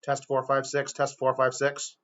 Test 456, test 456.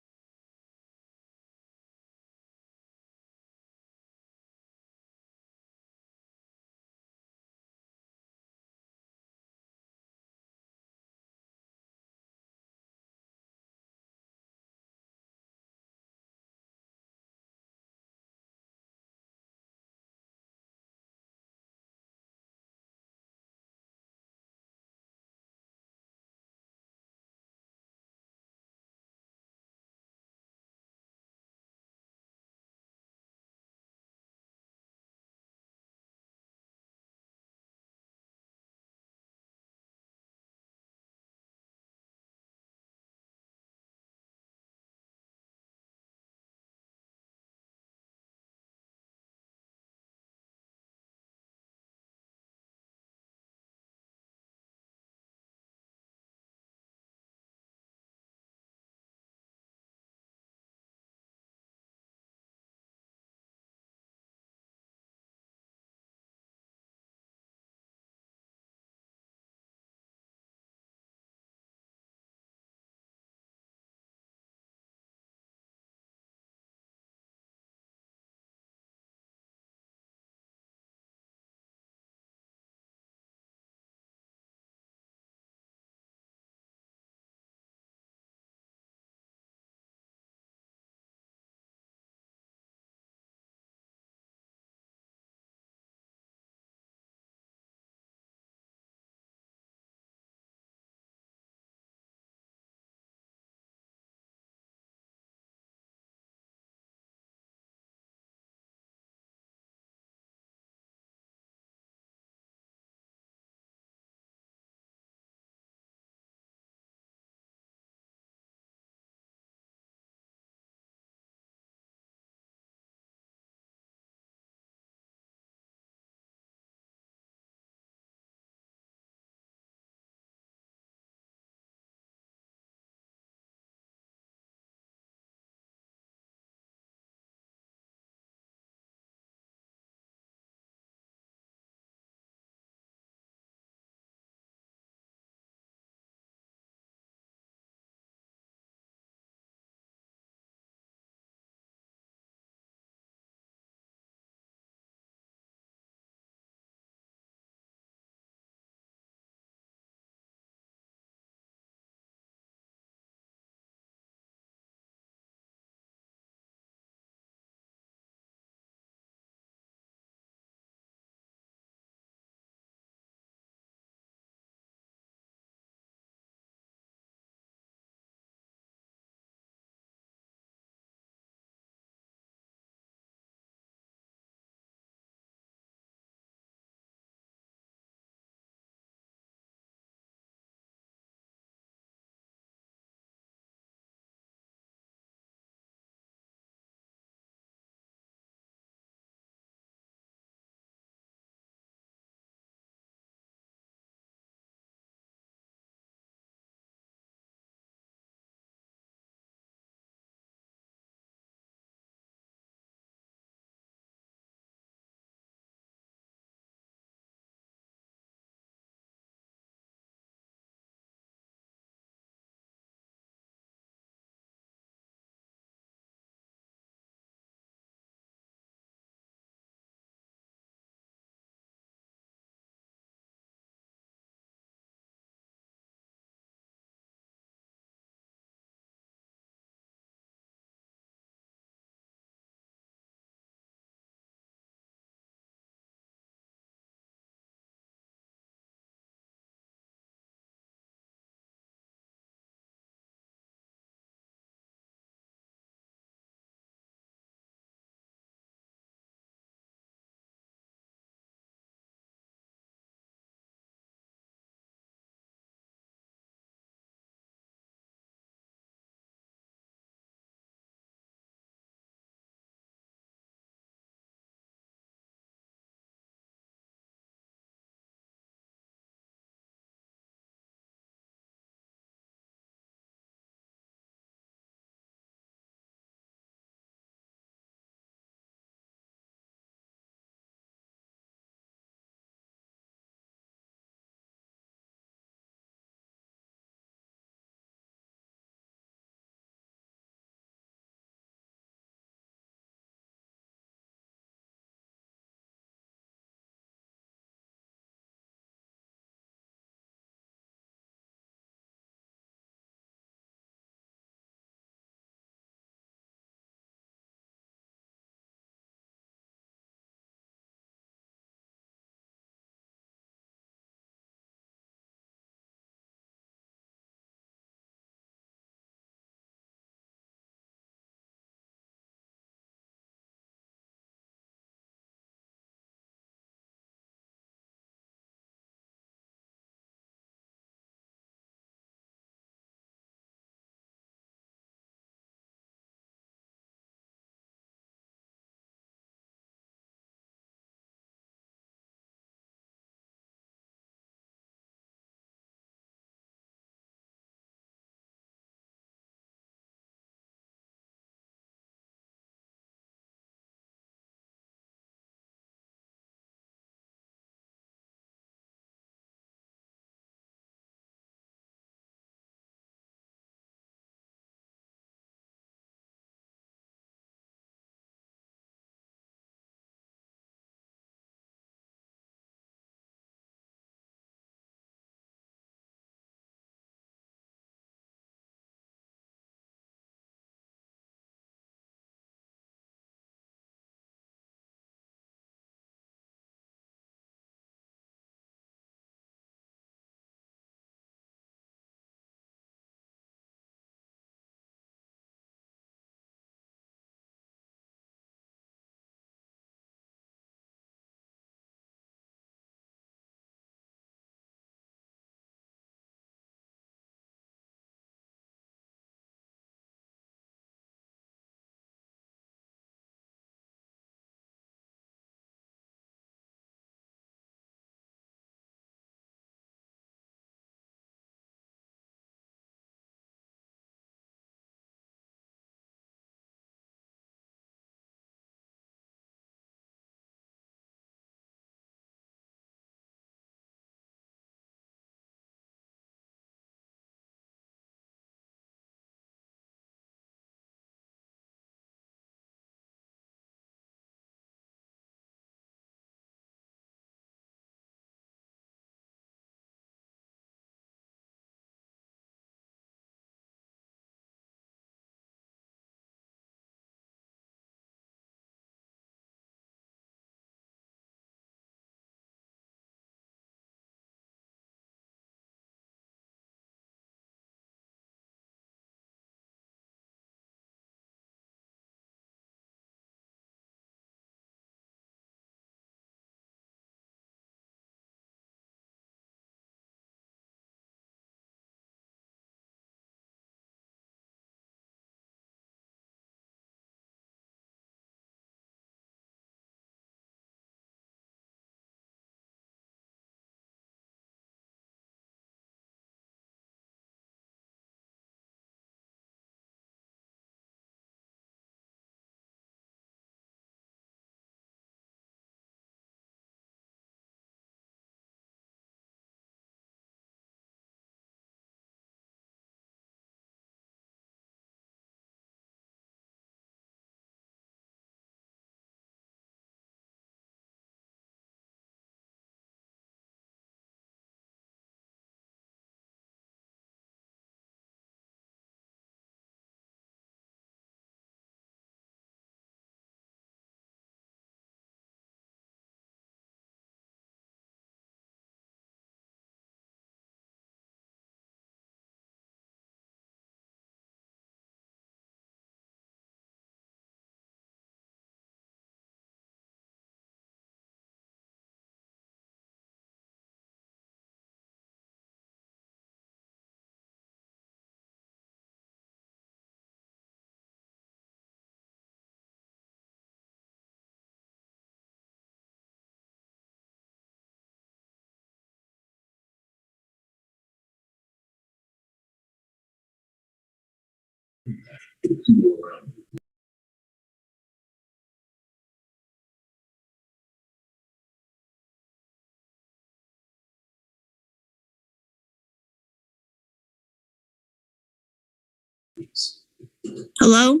Hello?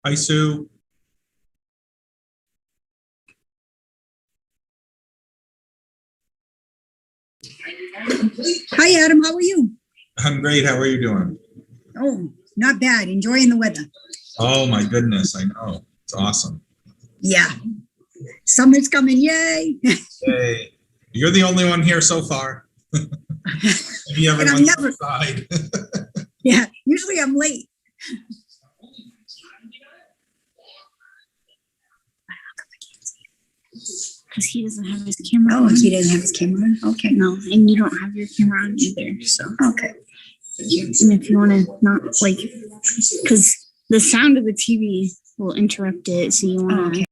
Hi, Sue. Hi, Adam. How are you? I'm great. How are you doing? Oh, not bad. Enjoying the weather. Oh, my goodness. I know. It's awesome. Yeah. Summer's coming. Yay. Hey, you're the only one here so far. Maybe And I'm everyone's never, outside. yeah, usually I'm late. Because he doesn't have his camera Oh, on. he doesn't have his camera on? Okay. No, and you don't have your camera on either. So, Okay. and if you want to not like, because the sound of the TV will interrupt it. So you want to. Okay.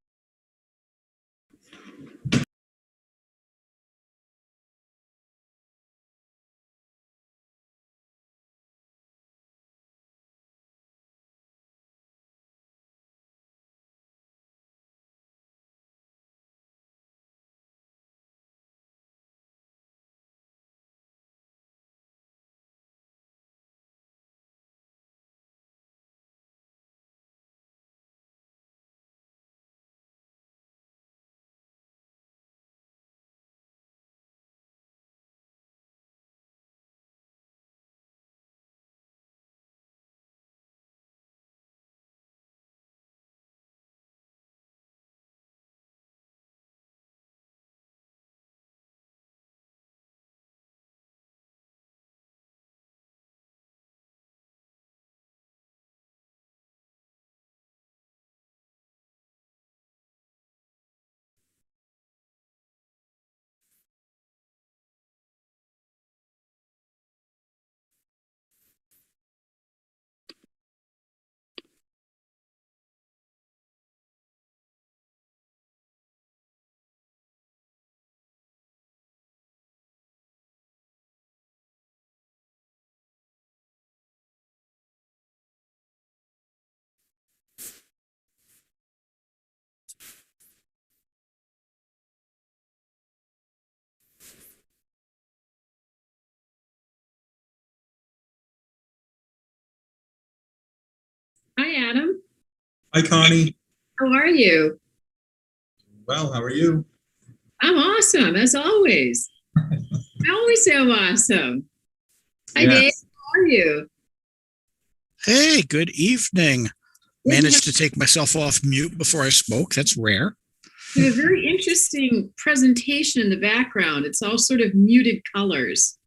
Hi, Adam. Hi, Connie. How are you? Well, how are you? I'm awesome, as always. I always am awesome. Hi, Yes. Dave. How are you? Hey, good evening. Managed to take myself off mute before I spoke. That's rare. You have a very interesting presentation in the background. It's all sort of muted colors.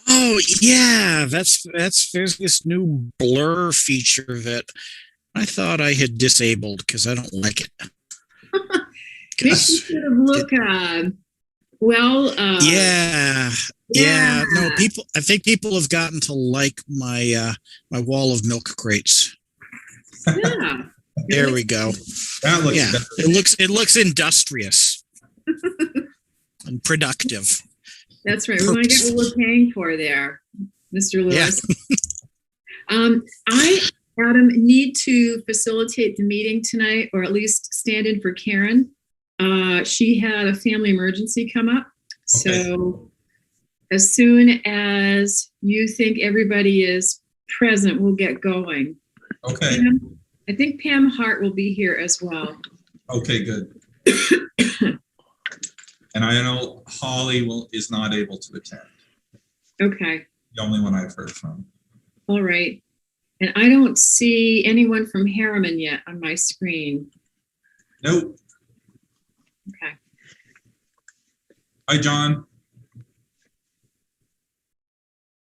Oh yeah, that's there's this new blur feature that I thought I had disabled because I don't like it. Makes you sort of look, Yeah. No, people. I think people have gotten to like my my wall of milk crates. Yeah. There we go. That looks Yeah, better. it looks industrious and productive. That's right. We want to get what we're paying for there, Mr. Lewis. Yeah. I, Adam, need to facilitate the meeting tonight, or at least stand in for Karen. She had a family emergency come up. Okay. So as soon as you think everybody is present, we'll get going. Okay. I think Pam Hart will be here as well. Okay, good. And I know Holly is not able to attend. Okay. The only one I've heard from. All right. And I don't see anyone from Harriman yet on my screen. Nope. Okay. Hi, John.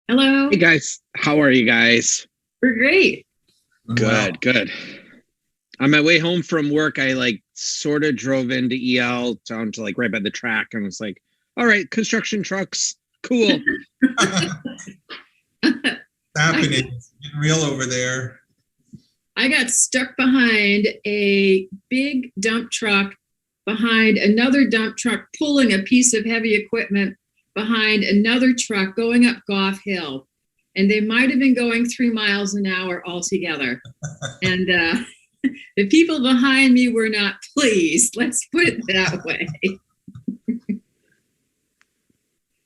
Hello. Hey guys, how are you guys? We're great. Good. On my way home from work, I sort of drove into EL down to right by the track and was like, all right, construction trucks, cool. Happening. It's getting real over there. I got stuck behind a big dump truck, behind another dump truck pulling a piece of heavy equipment, behind another truck going up Goff Hill. and they might have been going 3 miles an hour altogether. And the people behind me were not pleased. Let's put it that way.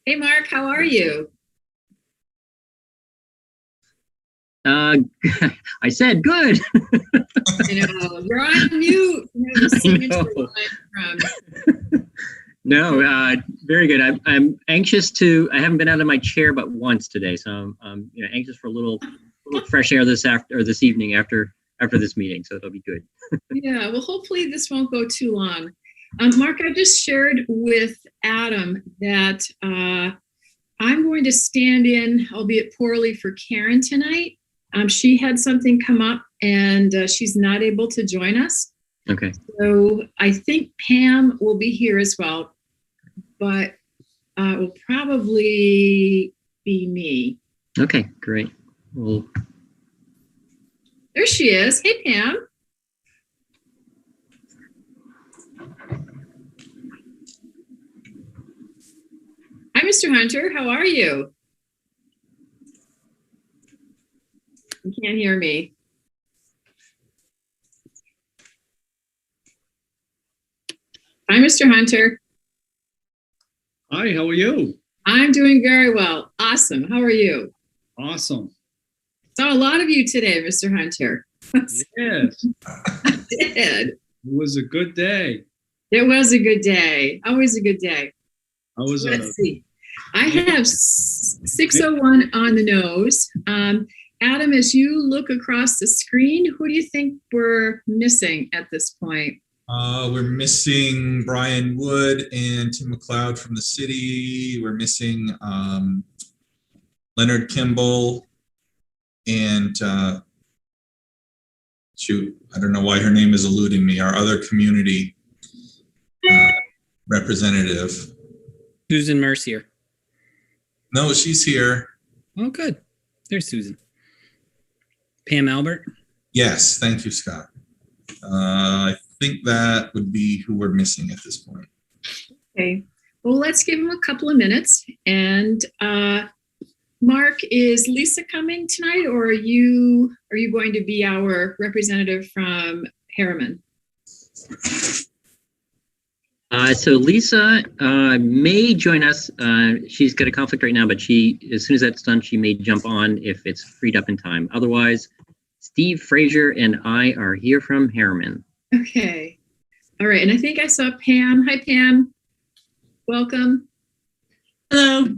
Hey, Mark, how are you? I said good. You're on mute. No, very good. I'm anxious to. I haven't been out of my chair but once today, so I'm anxious for a little fresh air this evening after this meeting. So it'll be good. Yeah, well, hopefully this won't go too long. Mark, I just shared with Adam that I'm going to stand in, albeit poorly, for Karen tonight. She had something come up and she's not able to join us. Okay. So I think Pam will be here as well, but it will probably be me. Okay, great. Well, there she is. Hey, Pam. Hi, Mr. Hunter. How are you? You can't hear me. Hi, Mr. Hunter. Hi, how are you? I'm doing very well. Awesome. How are you? Awesome. Saw a lot of you today, Mr. Hunter. Yes, I did. it was a good day. It was a good day. Always a good day. I was Let's see. I have 6:01 on the nose. Adam, as you look across the screen, who do you think we're missing at this point? We're missing Brian Wood and Tim McLeod from the city. We're missing Leonard Kimball and shoot, I don't know why her name is eluding me. Our other community representative. Susan Mercier. No, she's here. Oh, good. There's Susan. Pam Albert. Yes, thank you, Scott. I think that would be who we're missing at this point. Okay. Well, let's give him a couple of minutes. And Mark, is Lisa coming tonight, or are you going to be our representative from Harriman? So Lisa may join us. She's got a conflict right now, but as soon as that's done, she may jump on if it's freed up in time. Otherwise, Steve Frazier and I are here from Harriman. Okay. All right. And I think I saw Pam. Hi, Pam. Welcome. Hello.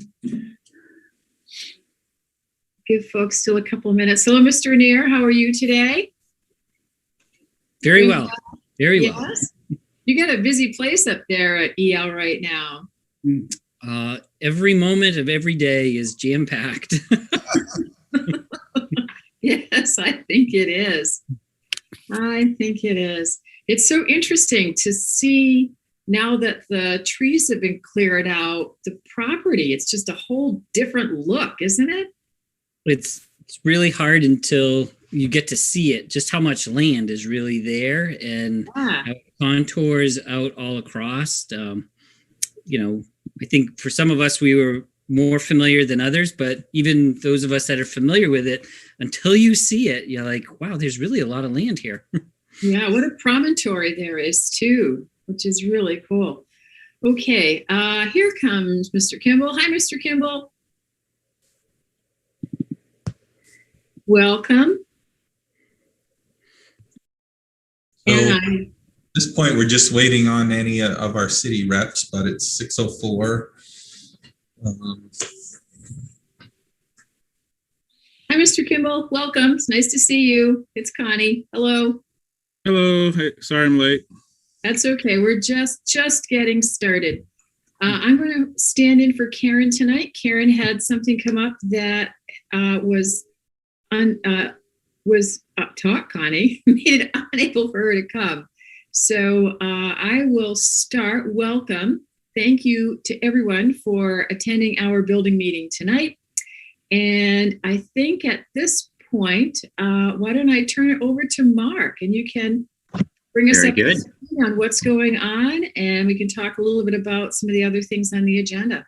Give folks still a couple of minutes. Hello, Mr. Neer. How are you today? Very well. Very well. Yes. You got a busy place up there at EL right now. Every moment of every day is jam-packed. Yes, I think it is. I think it is. It's so interesting to see now that the trees have been cleared out, the property, it's just a whole different look, isn't it? It's really hard until you get to see it, just how much land is really there and how it contours out all across. I think for some of us, we were more familiar than others, but even those of us that are familiar with it, until you see it, you're like, wow, there's really a lot of land here. Yeah, what a promontory there is too, which is really cool. Okay, here comes Mr. Kimball. Hi, Mr. Kimball. Welcome. So And at this point, we're just waiting on any of our city reps, but it's 6:04. hi, Mr. Kimball. Welcome. It's nice to see you. It's Connie. Hello. Hello. Hey, sorry I'm late. That's okay. We're just getting started. I'm going to stand in for Karen tonight. Karen had something come up that Connie made it unable for her to come. So I will start. Welcome. Thank you to everyone for attending our building meeting tonight. And I think at this point, why don't I turn it over to Mark, and you can bring us Very up good. to speed on what's going on, and we can talk a little bit about some of the other things on the agenda.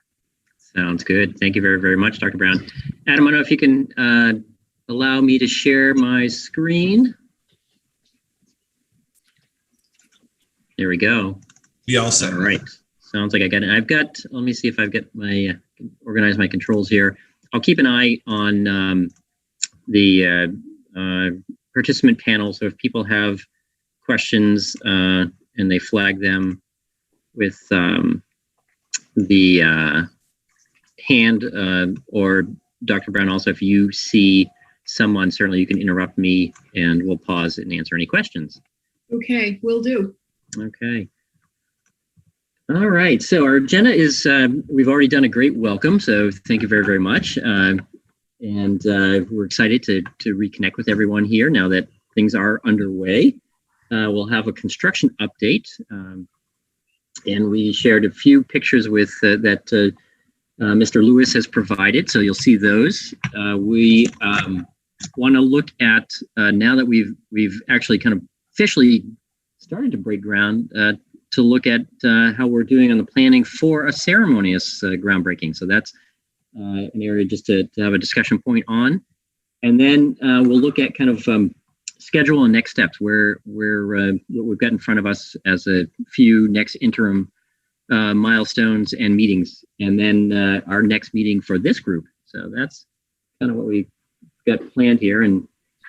Sounds good. Thank you very, very much, Dr. Brown. Adam, I don't know if you can allow me to share my screen. There we go. We all set. All right. Sounds like I got it. Let me see if I've got my, organize my controls here. I'll keep an eye on the participant panel. So if people have questions and they flag them with the hand, or Dr. Brown, also, if you see someone, certainly you can interrupt me and we'll pause and answer any questions. Okay, will do. Okay. All right. So our agenda is, we've already done a great welcome. So thank you very, very much. And we're excited to reconnect with everyone here now that things are underway. We'll have a construction update. And we shared a few pictures with that Mr. Lewis has provided. So you'll see those. We want to look at, now that we've actually kind of officially started to break ground, to look at how we're doing on the planning for a ceremonious groundbreaking. So that's an area just to have a discussion point on. And then we'll look at kind of schedule and next steps, where what we've got in front of us as a few next interim milestones and meetings, and then our next meeting for this group. So that's kind of what we got planned here. And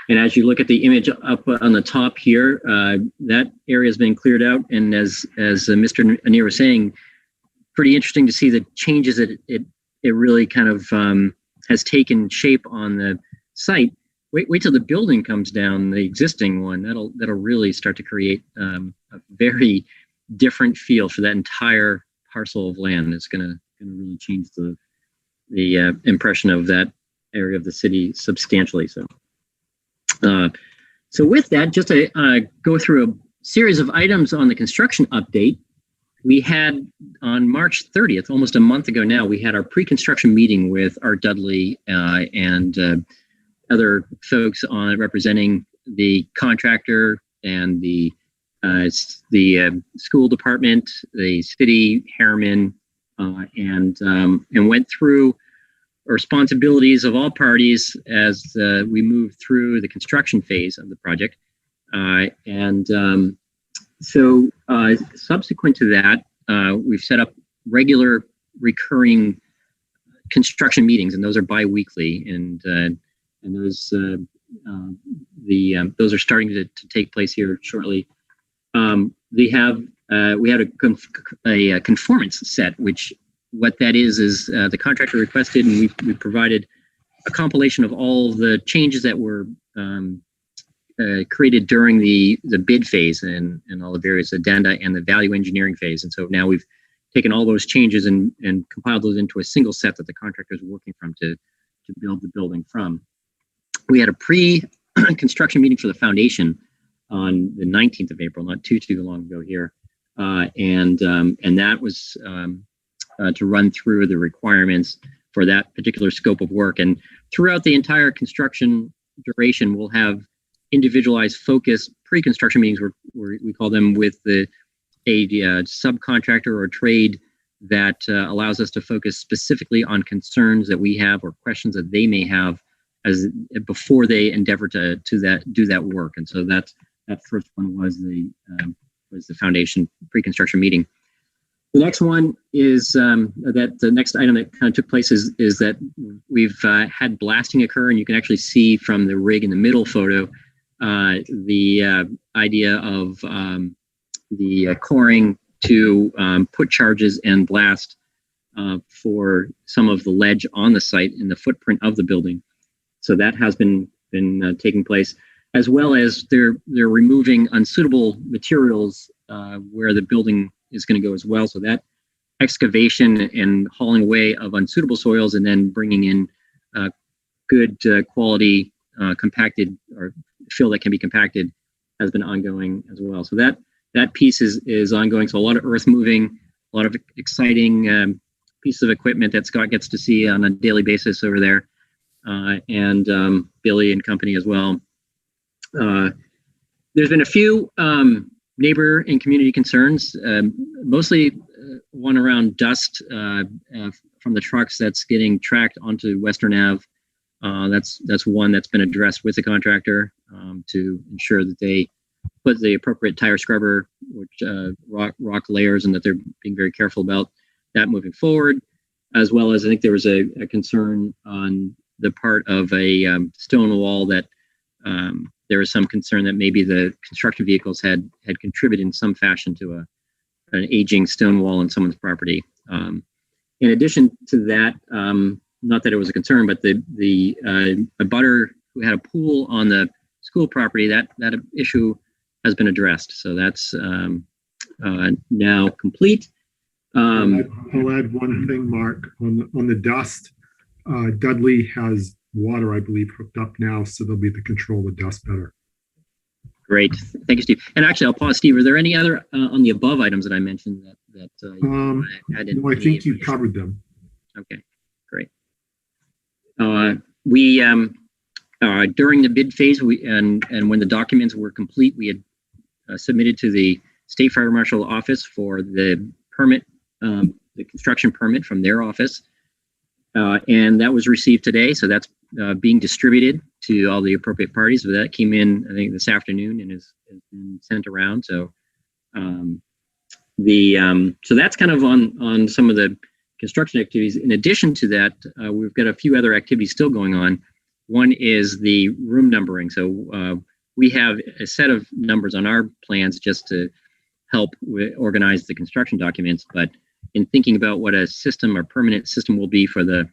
as you look at the image up on the top here, that area has been cleared out. And as Mr. Anir was saying, pretty interesting to see the changes that it really kind of has taken shape on the site. Wait till the building comes down, the existing one. That'll really start to create a very different feel for that entire parcel of land. It's gonna really change the impression of that area of the city substantially. So with that, just to go through a series of items on the construction update, we had on March 30th, almost a month ago now, we had our pre-construction meeting with Art Dudley and other folks on representing the contractor and the school department, the city, Harriman, and went through responsibilities of all parties as we move through the construction phase of the project. So subsequent to that, we've set up regular recurring construction meetings, and those are bi-weekly, and those those are starting to take place here shortly. We had a conformance set, which what that is the contractor requested, and we provided a compilation of all the changes that were created during the bid phase and all the various addenda and the value engineering phase. And so now we've taken all those changes and compiled those into a single set that the contractor is working from to build the building from. We had a pre-construction meeting for the foundation on the 19th of April, not too long ago here. And that was to run through the requirements for that particular scope of work. And throughout the entire construction duration, we'll have individualized focused pre-construction meetings where we call them with a subcontractor or trade that allows us to focus specifically on concerns that we have or questions that they may have as before they endeavor to do that work. And so that first one was the foundation pre-construction meeting. The next one is that the next item that kind of took place is that we've had blasting occur, and you can actually see from the rig in the middle photo the idea of the coring to put charges and blast for some of the ledge on the site in the footprint of the building. So that has been taking place, as well as they're removing unsuitable materials where the building is going to go as well. So that excavation and hauling away of unsuitable soils and then bringing in good quality compacted or fill that can be compacted has been ongoing as well. So that piece is ongoing. So a lot of earth moving, a lot of exciting pieces of equipment that Scott gets to see on a daily basis over there, and Billy and company as well. There's been a few neighbor and community concerns, mostly one around dust from the trucks that's getting tracked onto Western Ave That's one that's been addressed with the contractor to ensure that they put the appropriate tire scrubber, which rock layers, and that they're being very careful about that moving forward. As well as I think there was a concern on the part of a stone wall that there was some concern that maybe the construction vehicles had contributed in some fashion to an aging stone wall on someone's property. In addition to that, not that it was a concern, but a butter who had a pool on the school property, that issue has been addressed. So that's now complete. I'll add one thing, Mark, on the dust. Dudley has water, I believe, hooked up now, so they'll be able to control the dust better. Great, thank you, Steve. And actually, I'll pause, Steve. Are there any other on the above items that I mentioned that No, I think you covered them. Okay, great. We during the bid phase, and when the documents were complete, we had submitted to the State Fire Marshal Office for the permit, the construction permit from their office, and that was received today. So that's being distributed to all the appropriate parties. So that came in, I think, this afternoon and has been sent around. So so that's kind of on some of the construction activities. In addition to that, we've got a few other activities still going on. One is the room numbering. So we have a set of numbers on our plans just to help organize the construction documents. But in thinking about what a system or permanent system will be for the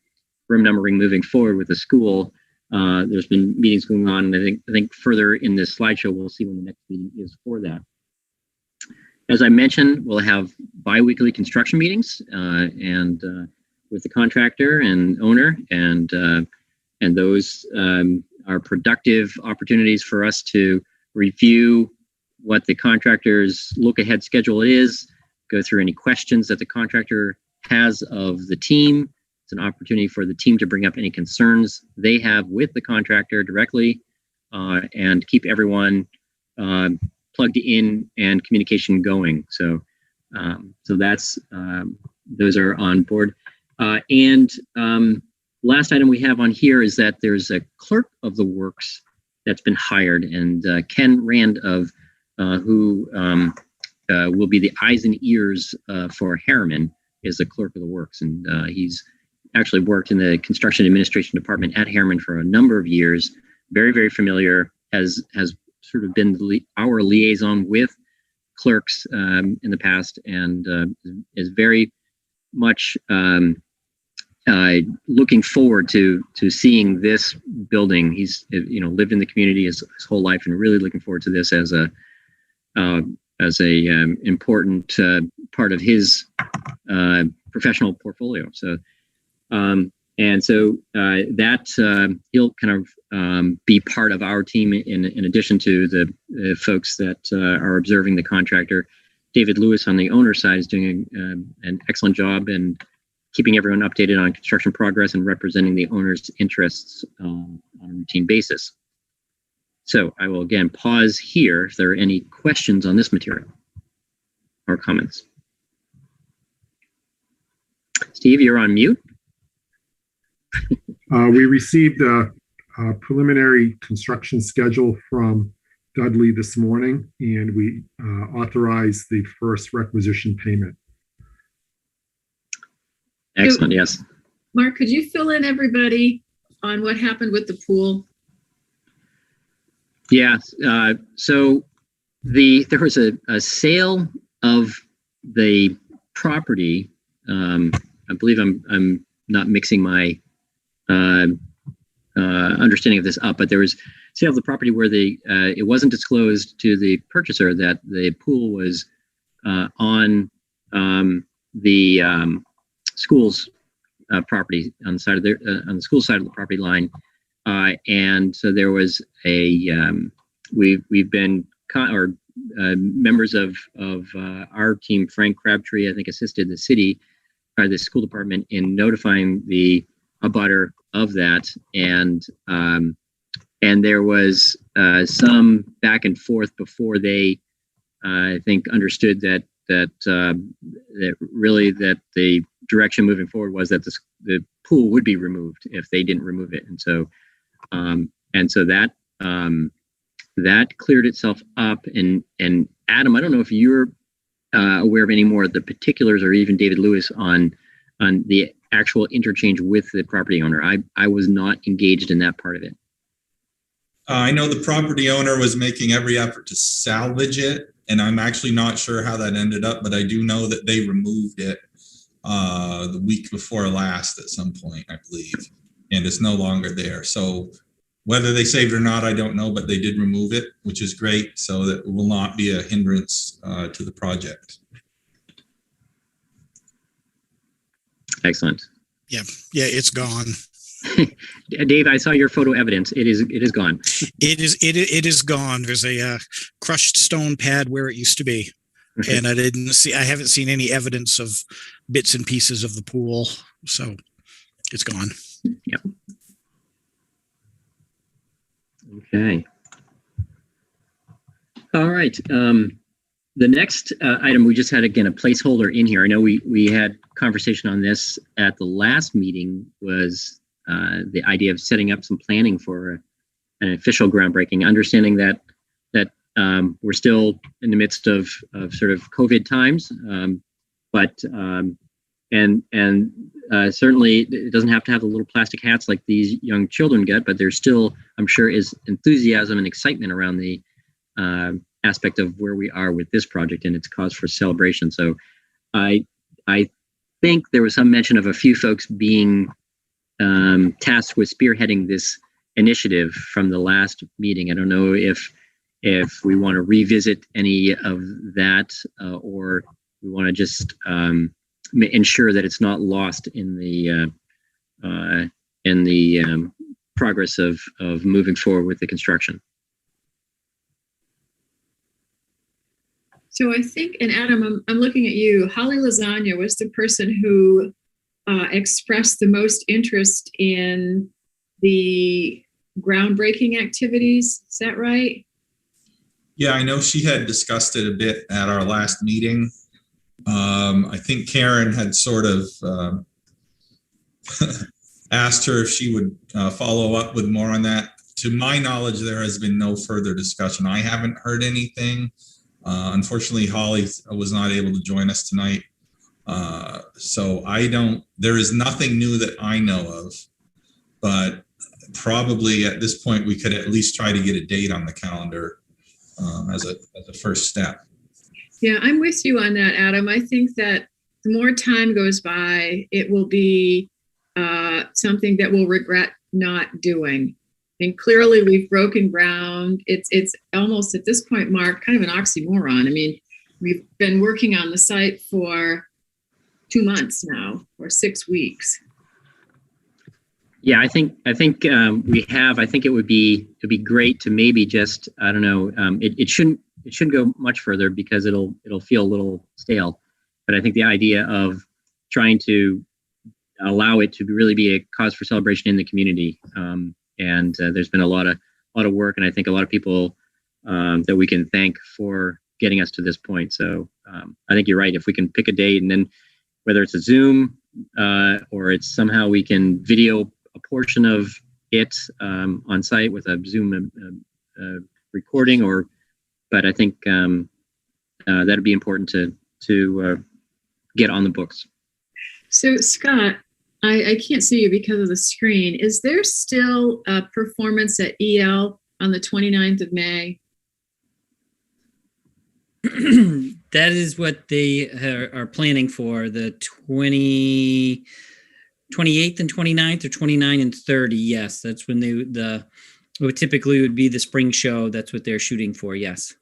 room numbering moving forward with the school, there's been meetings going on. And I think further in this slideshow, we'll see when the next meeting is for that. As I mentioned, we'll have bi-weekly construction meetings and with the contractor and owner, and those are productive opportunities for us to review what the contractor's look-ahead schedule is, go through any questions that the contractor has of the team. It's an opportunity for the team to bring up any concerns they have with the contractor directly, and keep everyone plugged in and communication going. So that's those are on board. And last item we have on here is that there's a clerk of the works that's been hired, and Ken Rand who will be the eyes and ears for Harriman is the clerk of the works, and he's actually worked in the construction administration department at Harriman for a number of years. Very, very familiar. Has sort of been our liaison with clerks in the past, and is very much looking forward to seeing this building. He's lived in the community his whole life, and really looking forward to this as a important part of his professional portfolio. So that he'll kind of be part of our team in addition to the folks that are observing the contractor. David Lewis on the owner side is doing an excellent job and keeping everyone updated on construction progress and representing the owner's interests on a routine basis. So I will again pause here if there are any questions on this material or comments. Steve, you're on mute. We received a preliminary construction schedule from Dudley this morning, and we authorized the first requisition payment. Excellent, yes. Mark, could you fill in everybody on what happened with the pool? Yeah, so there was a sale of the property. I believe I'm not mixing my understanding of this up, but there was sale of the property where it wasn't disclosed to the purchaser that the pool was on the school's property on the side of on the school side of the property line, and so there was we've been members of our team. Frank Crabtree, I think, assisted the city or the school department in notifying the abutter of that, and there was some back and forth before they I think understood that really that the direction moving forward was that the pool would be removed if they didn't remove it. And so that cleared itself up. And Adam, I don't know if you're aware of any more of the particulars, or even David Lewis, on the actual interchange with the property owner. I was not engaged in that part of it. I know the property owner was making every effort to salvage it, and I'm actually not sure how that ended up, but I do know that they removed it the week before last at some point, I believe, and it's no longer there. So whether they saved it or not, I don't know, but they did remove it, which is great, so that it will not be a hindrance to the project. Excellent. Yeah, it's gone. Dave, I saw your photo evidence. It is gone. It is gone. There's a crushed stone pad where it used to be, and I haven't seen any evidence of bits and pieces of the pool, so it's gone. Yep. Okay. All right. The next item, we just had, again, a placeholder in here. I know we had conversation on this at the last meeting, was the idea of setting up some planning for an official groundbreaking, understanding that we're still in the midst of sort of COVID times, but certainly it doesn't have to have the little plastic hats like these young children get, but there's still, I'm sure, is enthusiasm and excitement around the aspect of where we are with this project and its cause for celebration. So I think there was some mention of a few folks being tasked with spearheading this initiative from the last meeting. I don't know if we want to revisit any of that, or we want to just ensure that it's not lost in the progress of moving forward with the construction. So I think, and Adam, I'm looking at you. Holly Lasagna was the person who expressed the most interest in the groundbreaking activities. Is that right? Yeah, I know she had discussed it a bit at our last meeting. I think Karen had sort of asked her if she would follow up with more on that. To my knowledge, there has been no further discussion. I haven't heard anything. Unfortunately, Holly was not able to join us tonight. So there is nothing new that I know of, but probably at this point, we could at least try to get a date on the calendar as a first step. Yeah, I'm with you on that, Adam. I think that the more time goes by, it will be something that we'll regret not doing. And clearly we've broken ground. It's almost at this point, Mark, kind of an oxymoron. I mean, we've been working on the site for 2 months now, or 6 weeks. Yeah, I think we have. I think it'd be great to maybe just, I don't know. It shouldn't go much further because it'll feel a little stale. But I think the idea of trying to allow it to really be a cause for celebration in the community. And there's been a lot of work, and I think a lot of people that we can thank for getting us to this point. So I think you're right. If we can pick a date, and then whether it's a Zoom or it's somehow we can video a portion of it on site with a Zoom recording, but I think that'd be important to get on the books. So Scott, I can't see you because of the screen. Is there still a performance at EL on the 29th of May? That is what they are planning for, the 28th and 29th, or 29 and 30. Yes, that's when what typically would be the spring show. That's what they're shooting for. Yes.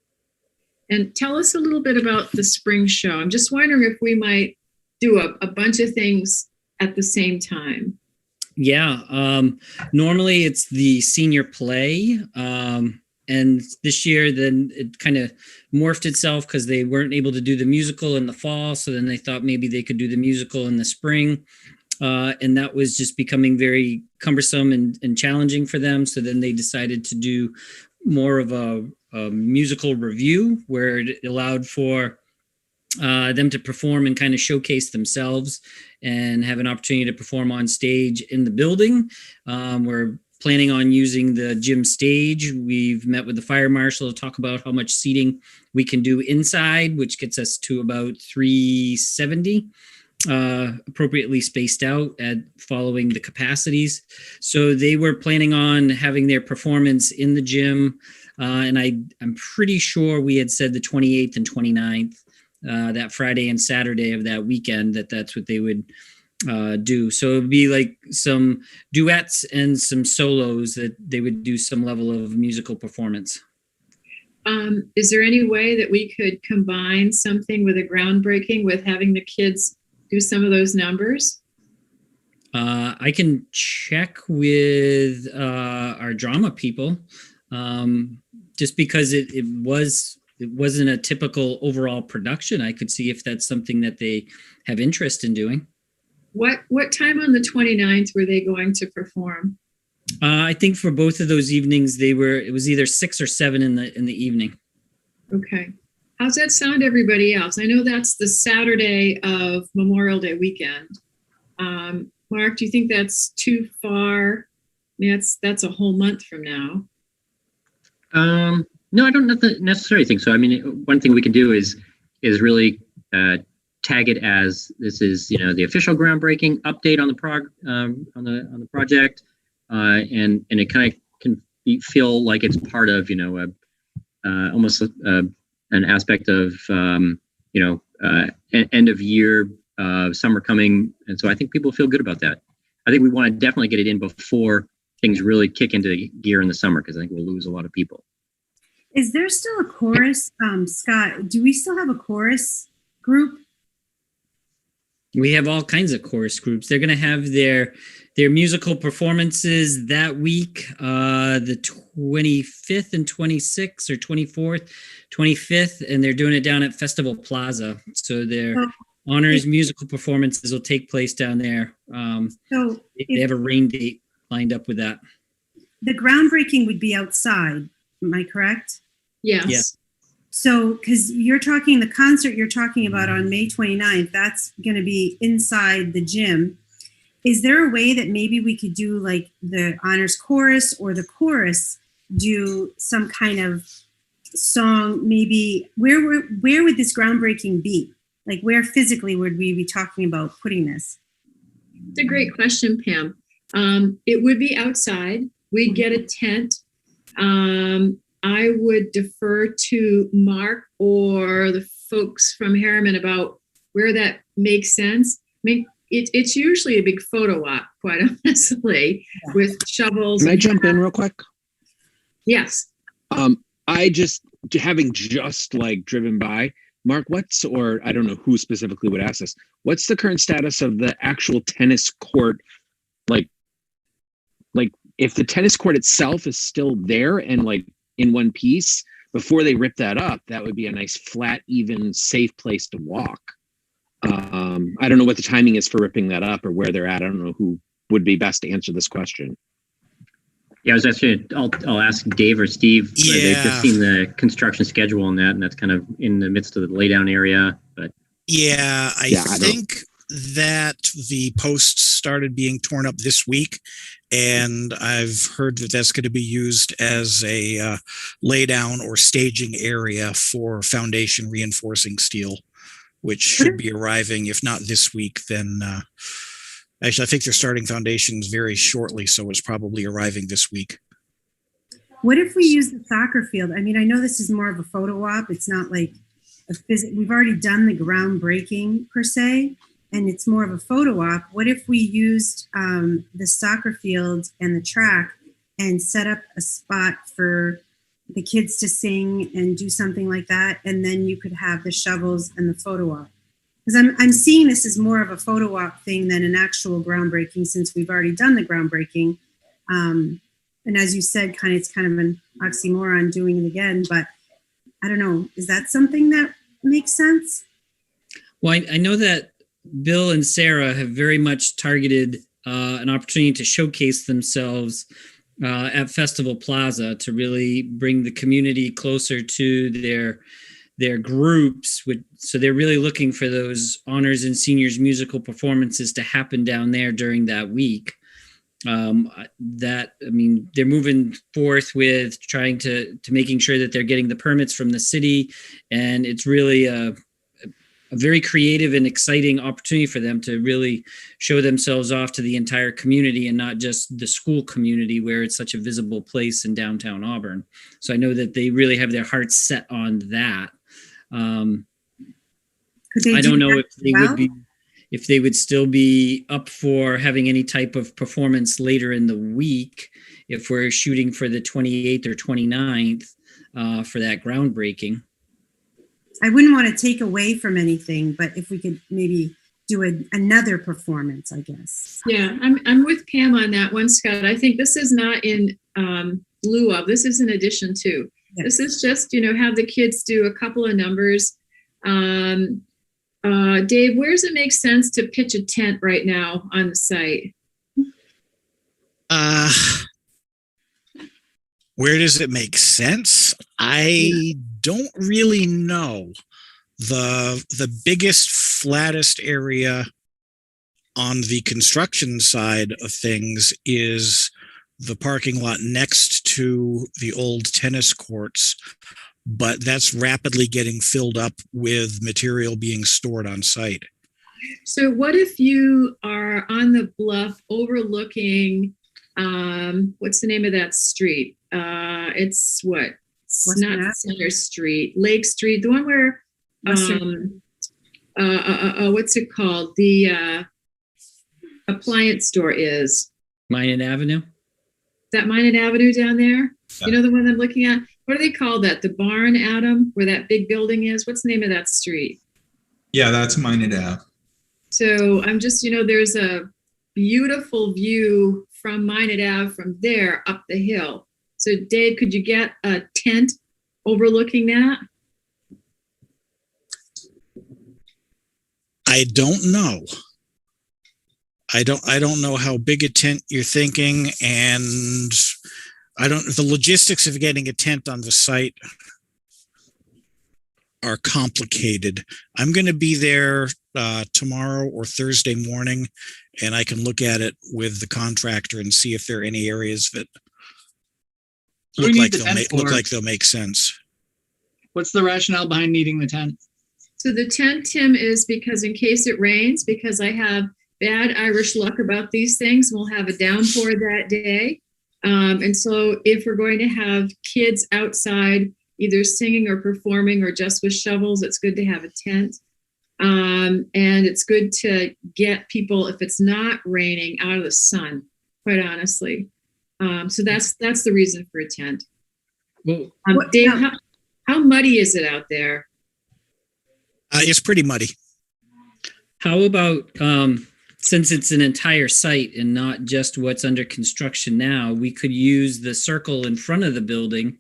And tell us a little bit about the spring show. I'm just wondering if we might do a bunch of things at the same time. Yeah. Normally it's the senior play. And this year, then it kind of morphed itself because they weren't able to do the musical in the fall. So then they thought maybe they could do the musical in the spring. And that was just becoming very cumbersome and challenging for them. So then they decided to do more of a musical review, where it allowed for them to perform and kind of showcase themselves and have an opportunity to perform on stage in the building. We're planning on using the gym stage. We've met with the fire marshal to talk about how much seating we can do inside, which gets us to about 370, appropriately spaced out at following the capacities. So they were planning on having their performance in the gym. And I'm pretty sure we had said the 28th and 29th, that Friday and Saturday of that weekend, that's what they would do. So it would be like some duets and some solos that they would do some level of musical performance. Is there any way that we could combine something with a groundbreaking with having the kids do some of those numbers? I can check with our drama people, just because it wasn't a typical overall production. I could see if that's something that they have interest in doing. What time on the 29th were they going to perform? I think for both of those evenings, it was either 6 or 7 in the evening. Okay. How's that sound to everybody else? I know that's the Saturday of Memorial Day weekend. Mark, do you think that's too far? I mean, that's a whole month from now. No, I don't necessarily think so. I mean, one thing we can do is really tag it as this is, the official groundbreaking update on the project, and it kind of can feel like it's part of almost an aspect of end of year, summer coming, and so I think people feel good about that. I think we want to definitely get it in before things really kick into gear in the summer, because I think we'll lose a lot of people. Is there still a chorus, Scott? Do we still have a chorus group? We have all kinds of chorus groups. They're going to have their musical performances that week, the 25th and 26th, or 24th, 25th, and they're doing it down at Festival Plaza. So their honors musical performances will take place down there. So they have a rain date lined up with that. The groundbreaking would be outside. Am I correct? Yes. Yeah. So, because the concert you're talking about on May 29th, that's going to be inside the gym. Is there a way that maybe we could do like the honors chorus or the chorus do some kind of song? Maybe where would this groundbreaking be? Like where physically would we be talking about putting this? It's a great question, Pam. It would be outside. We'd get a tent. I would defer to Mark or the folks from Harriman about where that makes sense. I mean, it's usually a big photo op, quite honestly, with shovels. Can I jump in real quick? Yes. I having like driven by, Mark, or I don't know who specifically would ask this, what's the current status of the actual tennis court? Like if the tennis court itself is still there and like in one piece, before they rip that up, that would be a nice, flat, even, safe place to walk. I don't know what the timing is for ripping that up or where they're at. I don't know who would be best to answer this question. Yeah, I was actually, I'll ask Dave or Steve. Yeah. They've just seen the construction schedule on that, and that's kind of in the midst of the laydown area. But I think that the posts started being torn up this week, and I've heard that that's going to be used as a laydown or staging area for foundation reinforcing steel, which should be arriving, if not this week, then actually I think they're starting foundations very shortly, so it's probably arriving this week. What if we use the soccer field? I mean, I know this is more of a photo op. It's not like we've already done the groundbreaking per se, and it's more of a photo op. What if we used the soccer field and the track and set up a spot for the kids to sing and do something like that, and then you could have the shovels and the photo op? Because I'm seeing this as more of a photo op thing than an actual groundbreaking, since we've already done the groundbreaking. And as you said, it's kind of an oxymoron doing it again, but I don't know. Is that something that makes sense? Well, I know that Bill and Sarah have very much targeted an opportunity to showcase themselves at Festival Plaza to really bring the community closer to their groups so they're really looking for those honors and seniors musical performances to happen down there during that week. They're moving forth with trying to making sure that they're getting the permits from the city, and it's really a very creative and exciting opportunity for them to really show themselves off to the entire community and not just the school community where it's such a visible place in downtown Auburn. So I know that they really have their hearts set on that. I don't know if they would be, if they would still be up for having any type of performance later in the week, if we're shooting for the 28th or 29th for that groundbreaking. I wouldn't want to take away from anything, but if we could maybe do another performance, I guess. Yeah, I'm with Pam on that one, Scott. I think this is not in lieu of, this is in addition to. Yes. This is just, have the kids do a couple of numbers. Dave, where does it make sense to pitch a tent right now on the site? Where does it make sense? I don't really know. The biggest, flattest area on the construction side of things is the parking lot next to the old tennis courts, but that's rapidly getting filled up with material being stored on site. So what if you are on the bluff overlooking, what's the name of that street? It's what? It's not Center Street, Lake Street, the one where, what's it called? The appliance store is. Maine Avenue? Is that Maine Avenue down there? Yeah. You know the one I'm looking at? What do they call that? The barn, Adam, where that big building is? What's the name of that street? Yeah, that's Maine Ave. So I'm just, there's a beautiful view from Maine Ave from there up the hill. So Dave, could you get a tent overlooking that? I don't know. I don't know how big a tent you're thinking, and the logistics of getting a tent on the site are complicated. I'm going to be there tomorrow or Thursday morning, and I can look at it with the contractor and see if there are any areas that look like they'll make sense. What's the rationale behind needing the tent? So the tent, Tim, is because in case it rains, because I have bad Irish luck about these things, we'll have a downpour that day. And so if we're going to have kids outside, either singing or performing or just with shovels, it's good to have a tent. And it's good to get people, if it's not raining, out of the sun, quite honestly. So that's the reason for a tent. Well, Dave, how muddy is it out there? It's pretty muddy. How about, since it's an entire site and not just what's under construction now, we could use the circle in front of the building,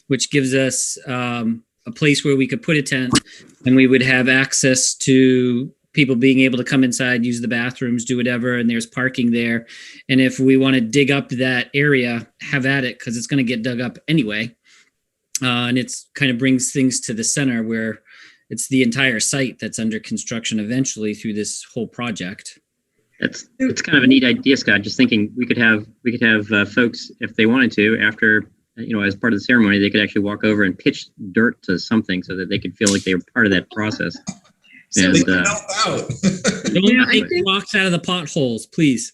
which gives us a place where we could put a tent, and we would have access to people being able to come inside, use the bathrooms, do whatever, and there's parking there. And if we want to dig up that area, have at it, because it's going to get dug up anyway. And it's kind of brings things to the center where it's the entire site that's under construction eventually through this whole project. It's kind of a neat idea, Scott. Just thinking we could have folks, if they wanted to, after, as part of the ceremony, they could actually walk over and pitch dirt to something so that they could feel like they were part of that process. So and help out. Don't walks out of the potholes, please.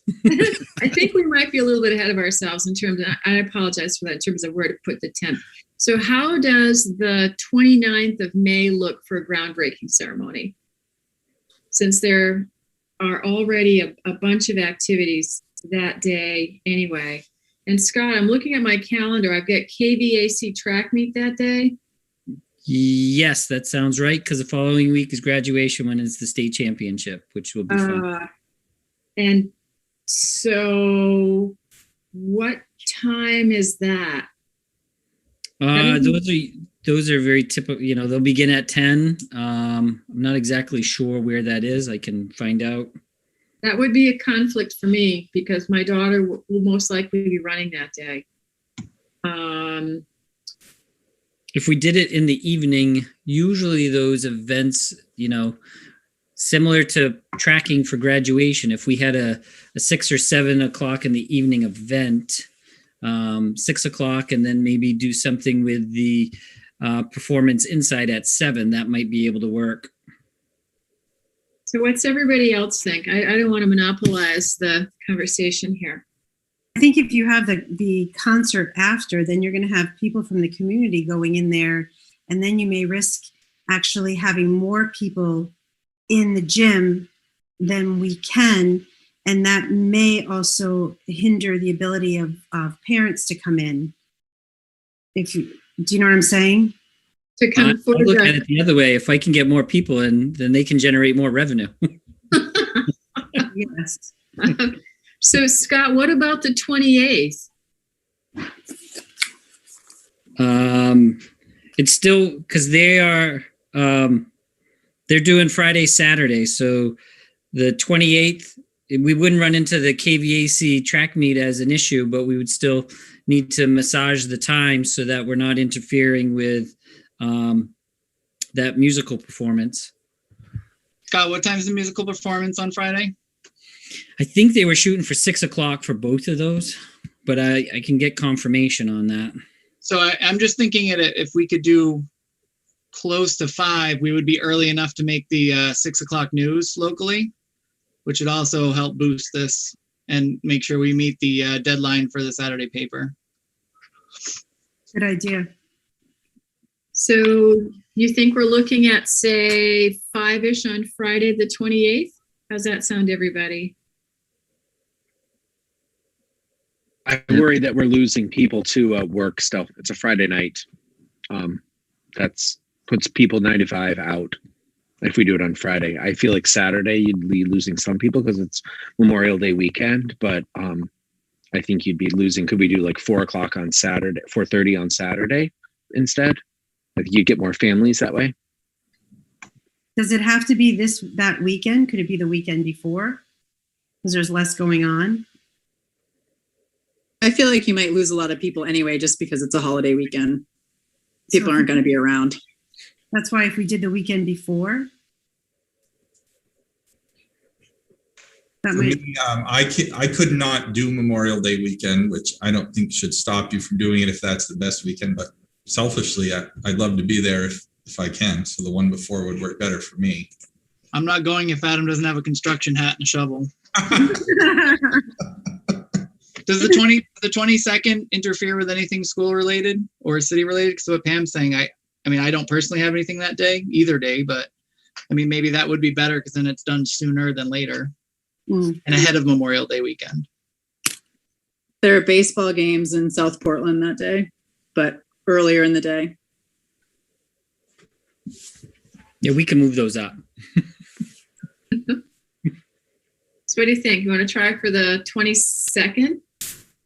I think we might be a little bit ahead of ourselves in terms of, I apologize for that, in terms of where to put the tent. So how does the 29th of May look for a groundbreaking ceremony? Since there are already a bunch of activities that day anyway. And Scott, I'm looking at my calendar. I've got KVAC track meet that day. Yes, that sounds right, because the following week is graduation when it's the state championship, which will be fun. And so what time is that? Those are very typical, they'll begin at 10. I'm not exactly sure where that is. I can find out. That would be a conflict for me because my daughter will most likely be running that day. if we did it in the evening, usually those events, similar to tracking for graduation, if we had a 6 or 7 o'clock in the evening event, 6 o'clock, and then maybe do something with the performance inside at 7, that might be able to work. So what's everybody else think? I don't want to monopolize the conversation here. I think if you have the concert after, then you're going to have people from the community going in there, and then you may risk actually having more people in the gym than we can, and that may also hinder the ability of parents to come in. Do you know what I'm saying? To come I'll look at it the other way. If I can get more people in, then they can generate more revenue. Yes. So Scott, what about the 28th? It's still because they're doing Friday, Saturday. So the 28th, we wouldn't run into the KVAC track meet as an issue, but we would still need to massage the time so that we're not interfering with that musical performance. Scott, what time's the musical performance on Friday? I think they were shooting for 6 o'clock for both of those, but I can get confirmation on that. So I'm just thinking if we could do close to 5, we would be early enough to make the 6 o'clock news locally, which would also help boost this and make sure we meet the deadline for the Saturday paper. Good idea. So you think we're looking at, say, 5-ish on Friday, the 28th? How's that sound, everybody? I worry that we're losing people to work still. It's a Friday night. That's puts people 9 to 5 out if we do it on Friday. I feel like Saturday you'd be losing some people because it's Memorial Day weekend, but I think you'd be losing. Could we do like 4 o'clock on Saturday, 4:30 on Saturday instead? I think you'd get more families that way. Does it have to be that weekend? Could it be the weekend before? Because there's less going on. I feel like you might lose a lot of people anyway, just because it's a holiday weekend. People aren't going to be around. That's why if we did the weekend before, that For might. me, I could not do Memorial Day weekend, which I don't think should stop you from doing it if that's the best weekend. But selfishly, I'd love to be there if I can. So the one before would work better for me. I'm not going if Adam doesn't have a construction hat and a shovel. Does the 22nd interfere with anything school related or city related? Because what Pam's saying, I mean, I don't personally have anything that day, either day, but I mean, maybe that would be better because then it's done sooner than later and ahead of Memorial Day weekend. There are baseball games in South Portland that day, but earlier in the day. Yeah, we can move those up. So what do you think? You want to try for the 22nd?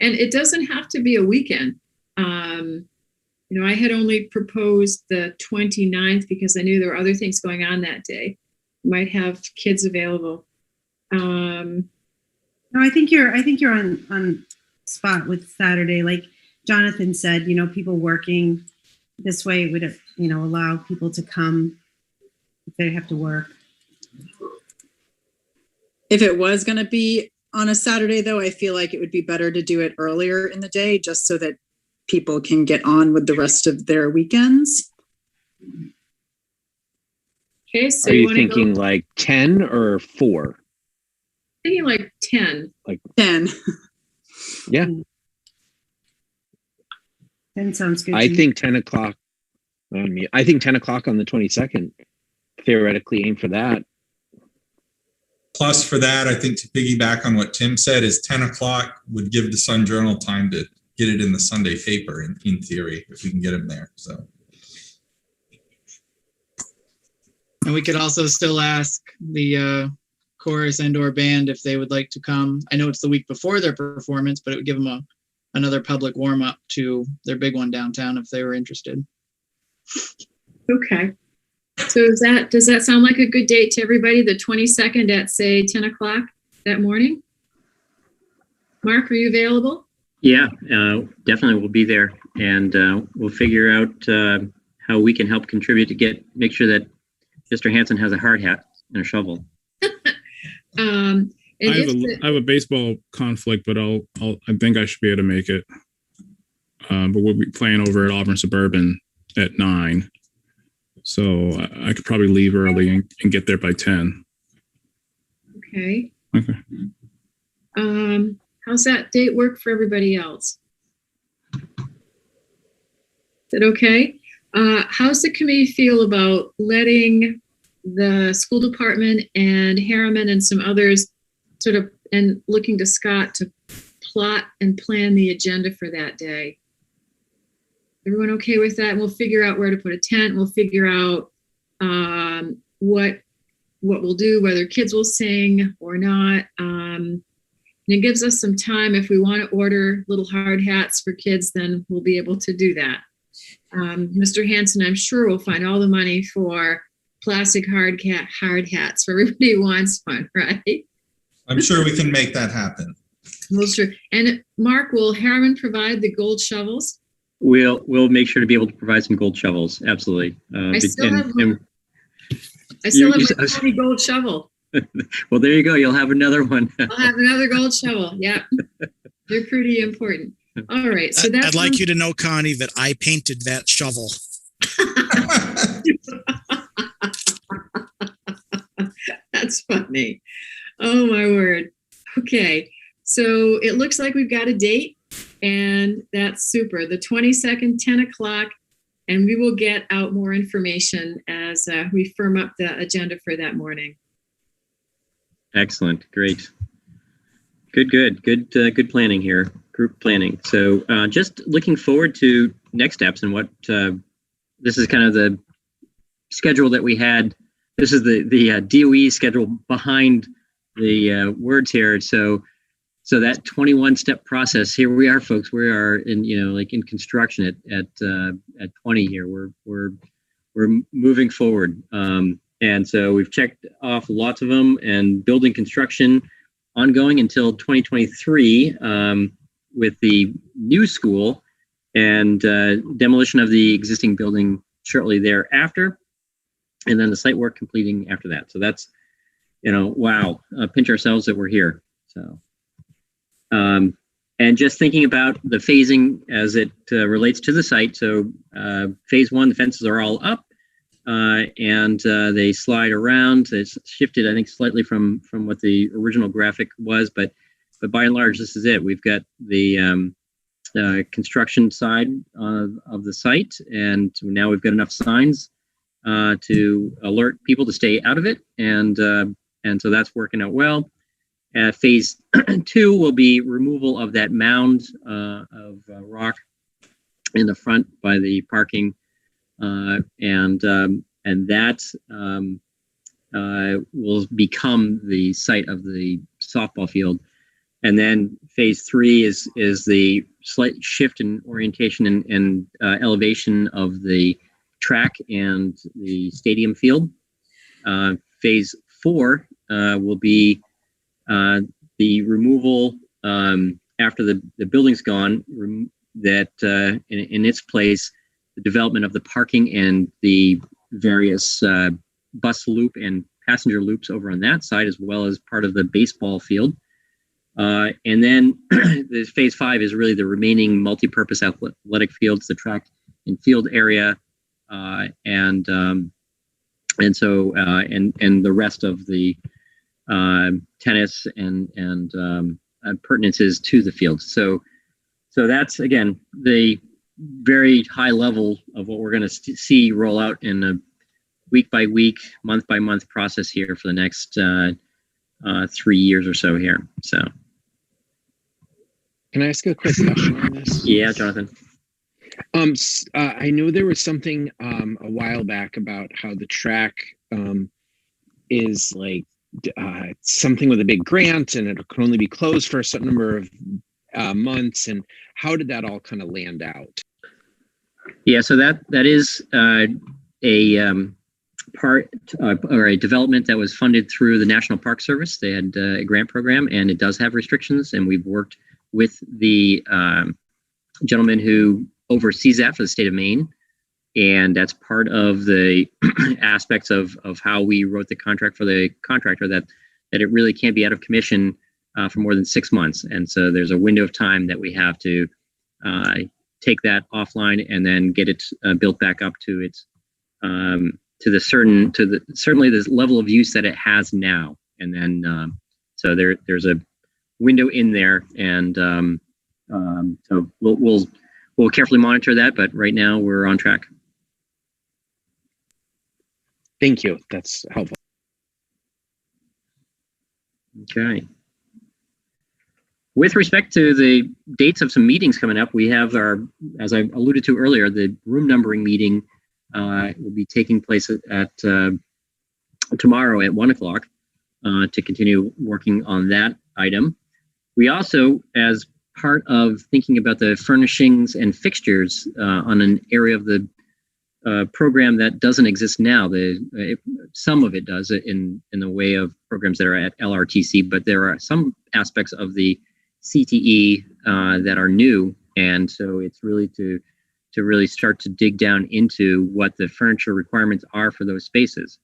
And it doesn't have to be a weekend. I had only proposed the 29th because I knew there were other things going on that day. Might have kids available. No, I think you're on spot with Saturday. Like Jonathan said, people working this way would, allow people to come if they have to work. If it was going to be on a Saturday, though, I feel like it would be better to do it earlier in the day just so that people can get on with the rest of their weekends. Okay, so Are you wanna thinking go, like 10 or 4? thinking like 10. Like 10. Yeah. 10 sounds good. I to me. think 10 o'clock. I think 10 o'clock on the 22nd. Theoretically aim for that. Plus for that, I think to piggyback on what Tim said is 10 o'clock would give the Sun Journal time to get it in the Sunday paper in theory, if we can get them there. So. And we could also still ask the chorus and/or band if they would like to come. I know it's the week before their performance, but it would give them another public warm up to their big one downtown if they were interested. Okay. So does that sound like a good date to everybody? The 22nd at say 10 o'clock that morning? Mark, are you available? Yeah, definitely we'll be there, and we'll figure out how we can help contribute to make sure that Mr. Hanson has a hard hat and a shovel. And I have a baseball conflict, but I think I should be able to make it. But we'll be playing over at Auburn Suburban at 9. So I could probably leave early and get there by 10. Okay. Okay. How's that date work for everybody else? Is that okay? How's the committee feel about letting the school department and Harriman and some others sort of, and looking to Scott to plot and plan the agenda for that day? Everyone okay with that? And we'll figure out where to put a tent. We'll figure out what we'll do, whether kids will sing or not. And it gives us some time. If we want to order little hard hats for kids, then we'll be able to do that. Mr. Hanson, I'm sure will find all the money for plastic hard hats for everybody who wants one, right? I'm sure we can make that happen. Well, sure. And Mark, will Harriman provide the gold shovels? We'll make sure to be able to provide some gold shovels. Absolutely. I still have my tiny gold shovel. Well, there you go. You'll have another one. I'll have another gold shovel. Yeah, they're pretty important. All right. So I'd like you to know, Connie, that I painted that shovel. That's funny. Oh my word. Okay. So it looks like we've got a date, and that's super. The 22nd, 10 o'clock, and we will get out more information as we firm up the agenda for that morning. Excellent. Great. Good planning here. Group planning. So just looking forward to next steps and what this is kind of the schedule that we had. This is the DOE schedule behind the words here. So that 21-step process. Here we are, folks. We are in in construction at 20 here. We're moving forward. And so we've checked off lots of them, and building construction ongoing until 2023 with the new school, and demolition of the existing building shortly thereafter, and then the site work completing after that. So that's, wow, pinch ourselves that we're here. So, and just thinking about the phasing as it relates to the site. So phase 1, the fences are all up. And they slide around. It's shifted, I think, slightly from what the original graphic was, but by and large, this is it. We've got the construction side of the site, and now we've got enough signs to alert people to stay out of it, and so that's working out well. Phase 2 will be removal of that mound of rock in the front by the parking. And that will become the site of the softball field. And then phase 3 is the slight shift in orientation and elevation of the track and the stadium field. Phase 4 will be the removal after the building's gone, that in its place, the development of the parking and the various bus loop and passenger loops over on that side, as well as part of the baseball field. And then the phase 5 is really the remaining multi-purpose athletic fields, the track and field area, and the rest of the tennis and pertinences to the field. So that's, again, the very high level of what we're going to see roll out in a week by week, month by month process here for the next 3 years or so here. So, can I ask a quick question on this? Yeah, Jonathan. I know there was something a while back about how the track is like something with a big grant, and it can only be closed for a certain number of months. And how did that all kind of land out? Yeah, so that is a part or a development that was funded through the National Park Service. They had a grant program, and it does have restrictions. And we've worked with the gentleman who oversees that for the state of Maine And that's part of the aspects of how we wrote the contract for the contractor, that it really can't be out of commission for more than 6 months. And so there's a window of time that we have to take that offline and then get it built back up to its certainly the level of use that it has now. And then so there's a window in there, and so we'll carefully monitor that. But right now we're on track. Thank you. That's helpful. Okay. With respect to the dates of some meetings coming up, we have our, as I alluded to earlier, the room numbering meeting will be taking place at tomorrow at 1 o'clock to continue working on that item. We also, as part of thinking about the furnishings and fixtures on an area of the program that doesn't exist now, some of it does in the way of programs that are at LRTC, but there are some aspects of the CTE that are new, and so it's really to really start to dig down into what the furniture requirements are for those spaces.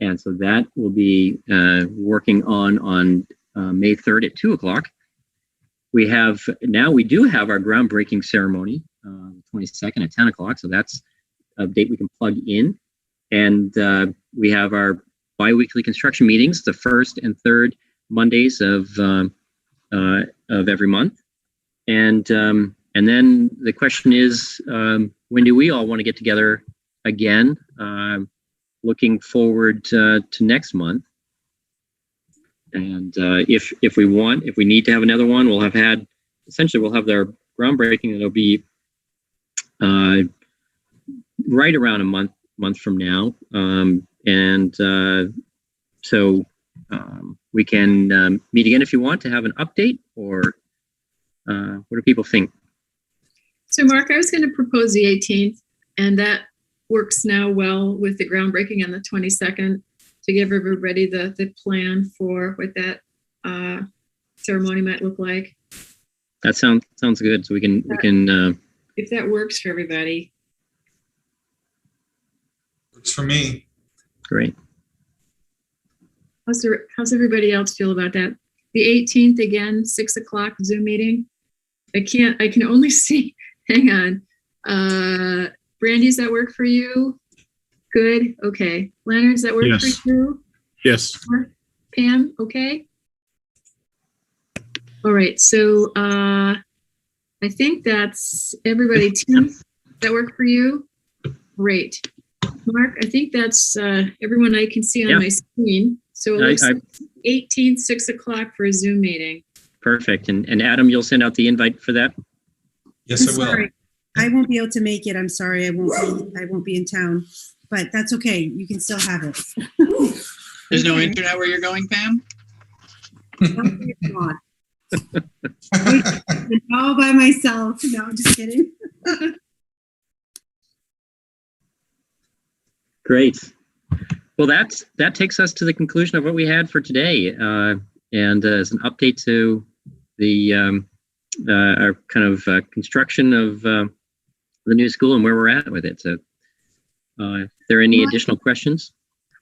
And so that will be working on May 3rd at 2 o'clock. We do have our groundbreaking ceremony, 22nd at 10 o'clock. So that's a date we can plug in. And we have our biweekly construction meetings, the first and third Mondays of every month. And then the question is, when do we all want to get together again? Looking forward to next month. And if we need to have another one, we'll have their groundbreaking. It'll be right around a month from now. So we can meet again if you want to have an update, or what do people think? So Mark, I was going to propose the 18th, and that works now well with the groundbreaking on the 22nd, to give everybody the plan for what that ceremony might look like. That sounds good. So we can if that works for everybody. Works for me. Great. How's everybody else feel about that? The 18th, again, 6 o'clock Zoom meeting. I can only see, hang on. Brandy, does that work for you? Good. Okay. Leonard, does that work Yes. for you? Yes. Pam, okay. All right. So I think that's everybody. Tim, does that work for you? Great. Mark, I think that's everyone I can see on my screen. So it looks like 18th, 6 o'clock for a Zoom meeting. Perfect. And Adam, you'll send out the invite for that? Yes, I will. Sorry, I won't be able to make it. I'm sorry. I won't be in town, but that's okay. You can still have it. There's no internet where you're going, Pam? All by myself. No, I'm just kidding. Great. Well, that takes us to the conclusion of what we had for today. And as an update to the our kind of construction of the new school and where we're at with it. So if there are any additional questions?